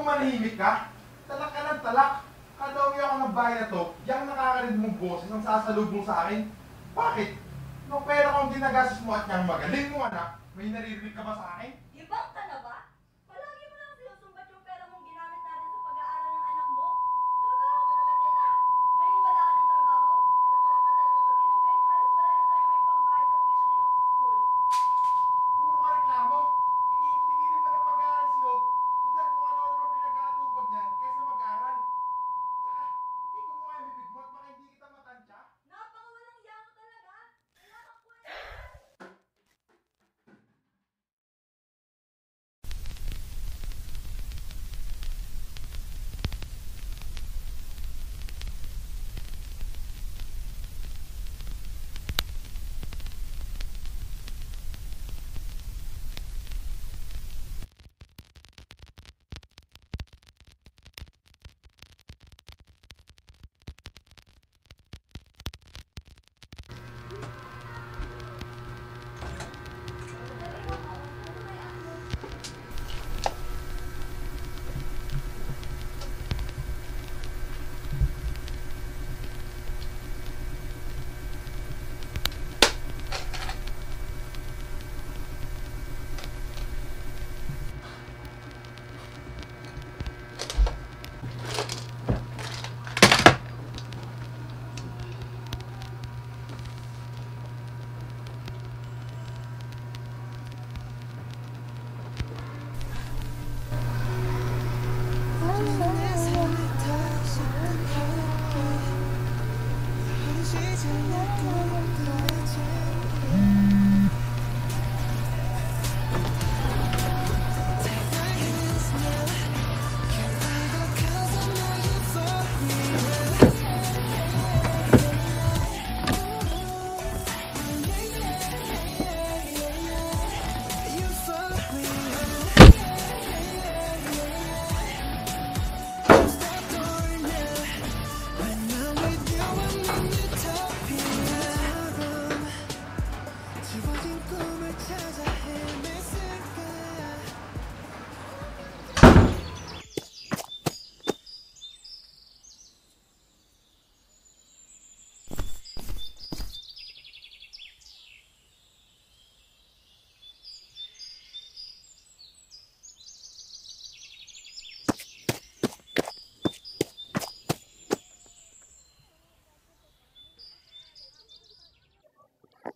manahimik ka? Talak ka ng talak. Kada uwi ako ng bahay na to, yung nakakarinig mong boses ang sasalubong sa akin. Bakit? Nung pera kong ginagastos mo at yung magaling mo anak, may naririnig ka ba sa akin? Ibang ka na ba? Palagi mo lang sinusumbat yung pera mong ginamit natin sa pag-aaral ng anak mo. Trabaho mo naman yan ah. Ngayon wala ka ng trabaho? Anong karapatan mo mag-inang gayong halos wala na tayo may pambayad sa tuition ni Hope sa school? Puro ka reklamo. Itigil-tigilin mo na pag-aaral si Hope. Tutal kung ano naman pinag-aatupag niyan kaysa mag-aaral. Tsaka, hindi ko mo kaya bibig mo at baka hindi kita matansya. Napakawalang yamo talaga. Wala kang kwenta.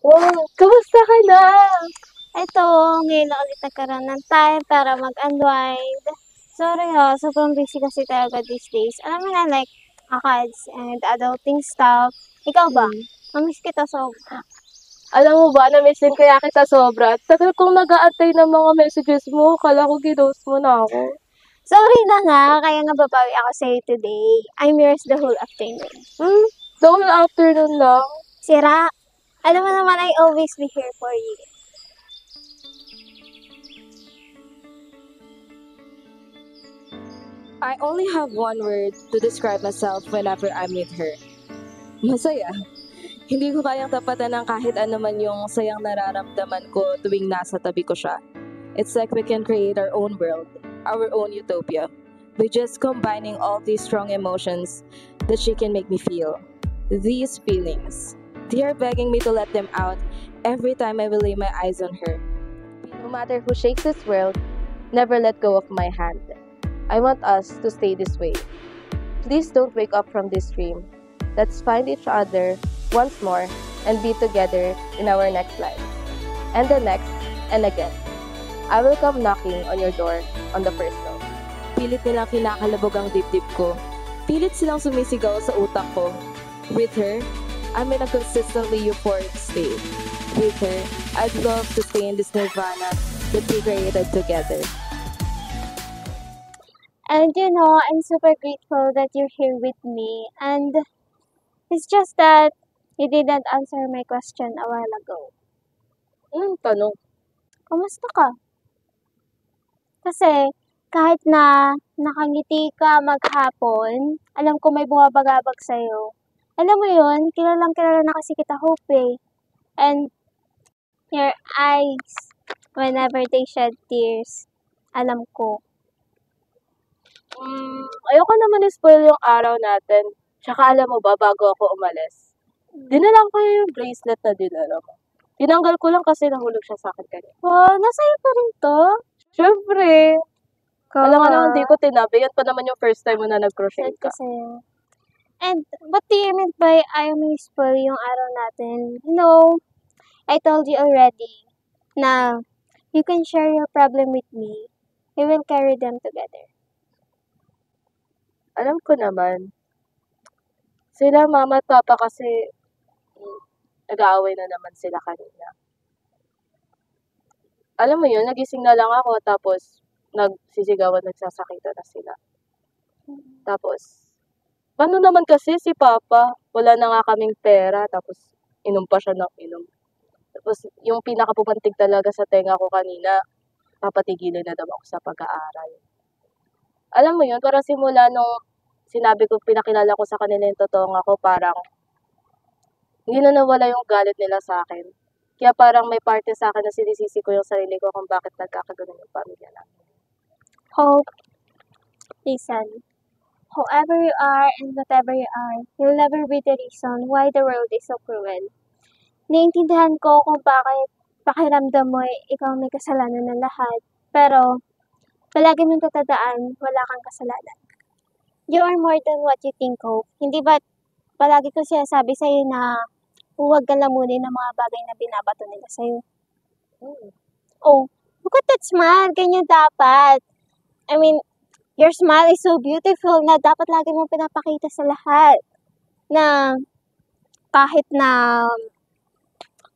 Wow, kamusta ka na? Ito, ngayon lang ulit nagkaroon ng time para mag-unwind. Sorry ha, sobrang busy kasi talaga these days. Alam mo na, like, ACADS and adulting stuff. Ikaw ba? Namiss kita sobra. Alam mo ba, na-miss din kaya kita sobra. Tagal kong nag-aantay ng mga messages mo. Kala ko ginost mo na ako. Sorry na nga, kaya nga babawi ako sa'yo today. I'm yours the whole afternoon. The whole afternoon lang. Sira, alam mo naman I always be here for you. I only have one word to describe myself whenever I'm with her. Masaya. Hindi ko kayang tapatan ng kahit ano man yung sayang nararamdaman ko tuwing nasa tabi ko siya. It's like we can create our own world, our own utopia, by just combining all these strong emotions that she can make me feel. These feelings, they are begging me to let them out every time I will lay my eyes on her. No matter who shakes this world, never let go of my hand. I want us to stay this way. Please don't wake up from this dream. Let's find each other once more and be together in our next life. And the next, and again. I will come knocking on your door on the first note. Pilit nilang kinakalabog ang dibdib ko. Pilit silang sumisigaw sa utak ko. With her, I'm in a consistently euphoric state. With her, I'd love to stay in this nirvana that we created together. And you know, I'm super grateful that you're here with me. And it's just that you didn't answer my question a while ago. Tanong. Kumusta ka? Kasi kahit na nakangiti ka maghapon, alam ko may bumabagabag sa'yo. Alam mo yun, kilalang kilala na kasi kita, Hope eh. And your eyes, whenever they shed tears, alam ko. Ayoko naman i-spoil yung araw natin. Tsaka alam mo ba, bago ako umalis, dinala ko yung bracelet na dinala mo. Tinanggal ko lang kasi nahulog siya sa akin kanina. Wow, nasa'yo pa rin to? Syempre, alam mo naman, hindi ko tinabi. Yan pa naman yung first time mo na nag-crochet Sad ka. kasi. And what do you mean by ayaw mo spoil yung araw natin? No, I told you already na you can share your problem with me. We will carry them together. Alam ko naman. Sila mama at papa kasi nag-aaway na naman sila kanina. Alam mo yun, nagising na lang ako tapos nagsisigawan, nagsasakitan na sila. Tapos, paano naman kasi si Papa? Wala na nga kaming pera, tapos inom pa siya ng inom. Tapos, yung pinakapupantig talaga sa tenga ko kanina, papatigilin na daw ako sa pag-aaral. Alam mo yun, parang simula nung sinabi ko, pinakilala ko sa kanila yung totoong ako, parang hindi na nawala yung galit nila sa akin. Kaya parang may parte sa akin na sinisisi ko yung sarili ko kung bakit nagkakaganon yung pamilya namin. Hope, listen. Whoever you are and whatever you are, you'll never be the reason why the world is so cruel. Naiintindihan ko kung bakit pakiramdam mo ikaw may kasalanan ng lahat. Pero, palagi mong tatandaan, wala kang kasalanan. You are more than what you think, Hope. Hindi ba palagi ko sinasabi sa'yo na huwag ka lamunin ng mga bagay na binabato nila sa'yo? Oh, look at that smile. Ganyan dapat. I mean, your smile is so beautiful na dapat lagi mong pinapakita sa lahat. Na kahit na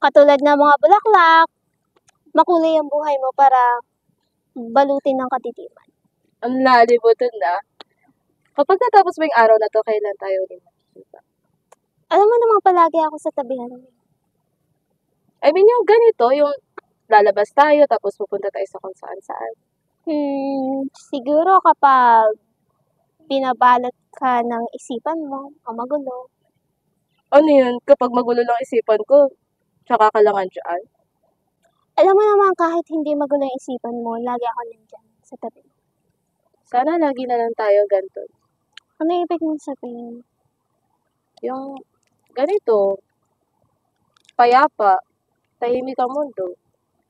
katulad ng mga bulaklak, makulay ang buhay mo para balutin ng kadiliman. Ang lalim mo dun na. Kapag natapos mo yung araw na to, kailan tayo ulit makikita? Alam mo naman palagi ako sa tabihan mo. I mean, yung ganito, yung lalabas tayo, tapos pupunta tayo sa kung saan-saan. Siguro kapag binabalot ka ng isipan mo, o magulo. Ano yun? Kapag magulo lang isipan ko, tsaka ka lang andyan. Alam mo naman kahit hindi magulo yung isipan mo, lagi ako nandyan sa tabi mo. Sana lagi na lang tayo ganito. Ano ibig mong sabihin? Yung ganito, payapa, tahimik ang mundo,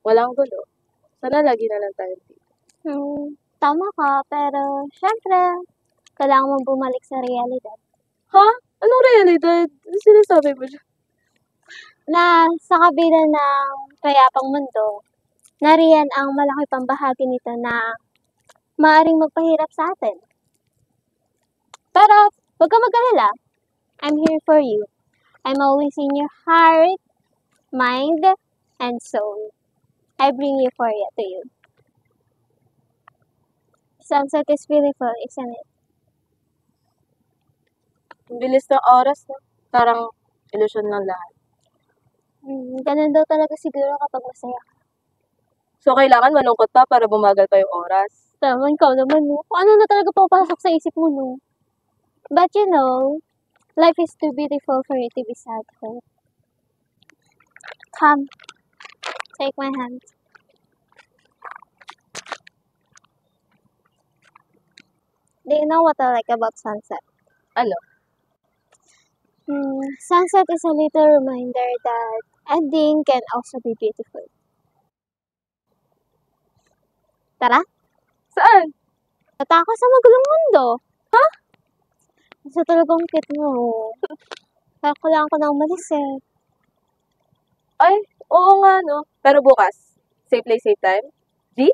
walang gulo. Sana lagi na lang tayo dito. Tama ka, pero syempre, kailangan mong bumalik sa realidad. Ha? Anong realidad? Ano sinasabi mo dyan? Na sa kabila ng payapang mundo, nariyan ang malaki pang bahagi nito na maaaring magpahirap sa atin. Pero, huwag ka mag-alala. I'm here for you. I'm always in your heart, mind, and soul. I bring euphoria to you. Sunset is beautiful, isn't it? Ang bilis ng oras, no? Parang ilusyon ng lahat. Ganun daw talaga siguro kapag masaya ka. So, kailangan malungkot pa para bumagal pa yung oras. Tama, ikaw naman, no? Kung ano na talaga papasok sa isip mo, no? But you know, life is too beautiful for you to be sad, Hope. Come, take my hand. Do you know what I like about sunset? Ano? Sunset is a little reminder that ending can also be beautiful. Tara, Saan? nataka sa magulong mundo. Ha? Sa talagang cute mo. Kaya kailangan ko na umalis eh. Ay, oo nga, no? Pero bukas, safe place, safe time? Di?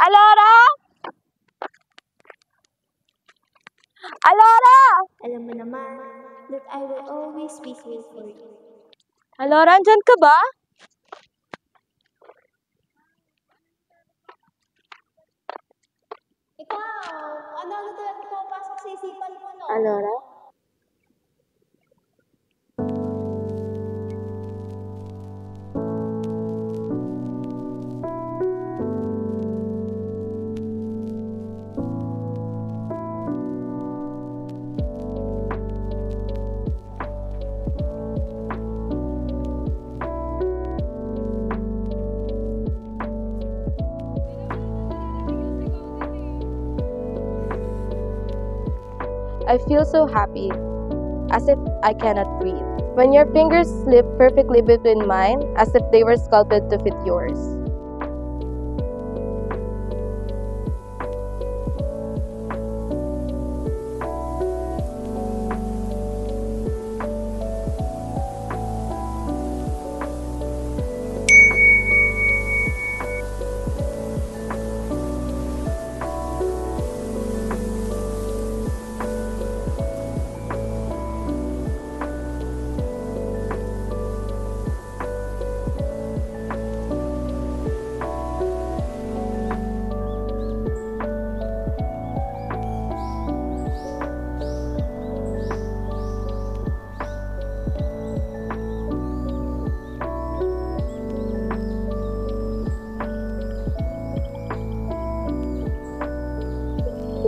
Alora! Alora! Alam mo naman that I will always be here for you. Alora, andyan ka ba? Ikaw, ano talaga pumapasok sa isipan mo, no? Alora? I feel so happy, as if I cannot breathe. When your fingers slip perfectly between mine, as if they were sculpted to fit yours.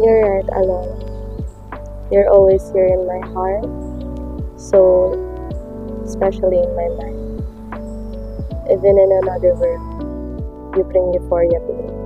You're right, Alora. You're always here in my heart, soul, especially in my mind. Even in another world, you bring euphoria to me.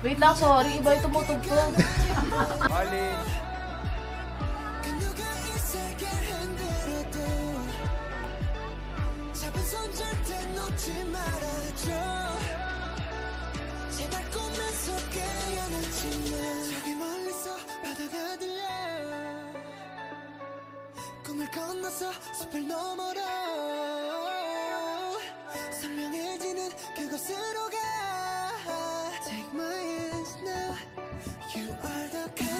Wait lang, sorry. Iba yung tumutugtog. 꿈을 건너서 숲을 넘어로 선명해지는 그곳으로 가 Take my hands now You are the kind